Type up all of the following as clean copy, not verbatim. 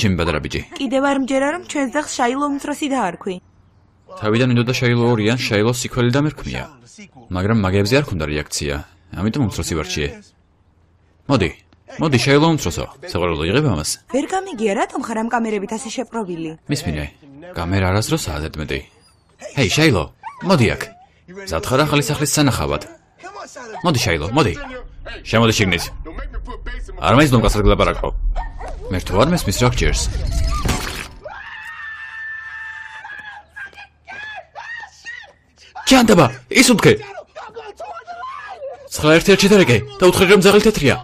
ჩემი ბადრა ბიჭი. კიდევ არ მჯერა რომ ჩვენს ძაღლს შაილო უმცროსი დაარქვი. თავიდან მინდოდა შაილო ორიან, შაილოს სიკველი დამერქმია. მაგრამ მაგებზე არ ქონდა რეაქცია. ამიტომ უმცროსი ვარჩიე. მოდი შაილო უმცროსო. საყვარელო იღებ ამას. ვერ გამიგია რატომ ხარ ამ კამერებით ასე შეპრობილი? მისმინე. კამერა არასდროსაა ზედმეტი. ჰეი შაილო, მოდი აქ. მზად ხარ ახალი სახლის სანახავად. მოდი შაილო, მოდი. შემოდი შიგნით. არ მაინც ნომკასად გლაპარაკო. მე თუ არ მესმის რა გჭირს. ჯანდაბა, ის უთქე. 9-1 ჩეთერეკე და უთხრე რომ ძაღლი თეთრია.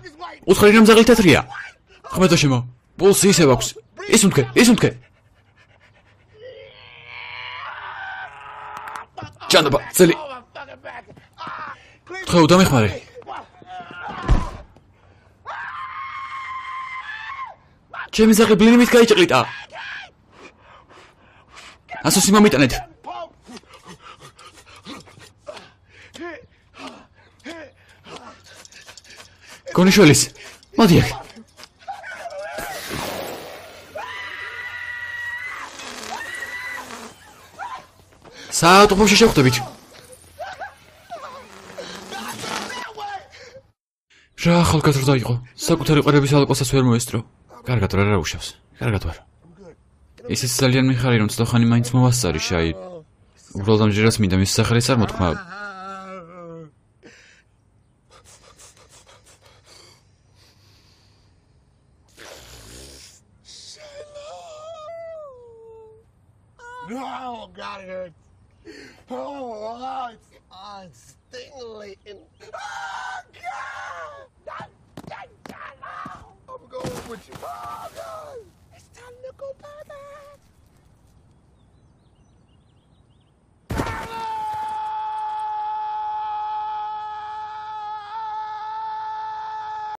უთხრე რომ ძაღლი თეთრია. ხმედო შემო. პულსი ისევ აქვს. ის უთქე. ჯანდაბა, ძელი. ხეო დამეხმარე. ჩემი ძაღლი ბლინიმით გაიჭყლიტა. ასოსი მომიტანეთ. გონიშველის, მოდი აქ. საავტობუსში შევხვდებით. რა ახალგაზრდა იყო, საკუთარი ყარების ალყასაც ვერ მოესწრო. კარგად რა უშავს, კარგად ვარ. ისიც ძალიან მიხარი რომ ცოტახანი მაინც მოვასწარი შაი. უბრალოდ ამჯერაც მინდა მის სახელის არ მოთქმა. Oh, God, it hurts. Oh, it's stinging. Oh, God! I'm going with you. Oh, God!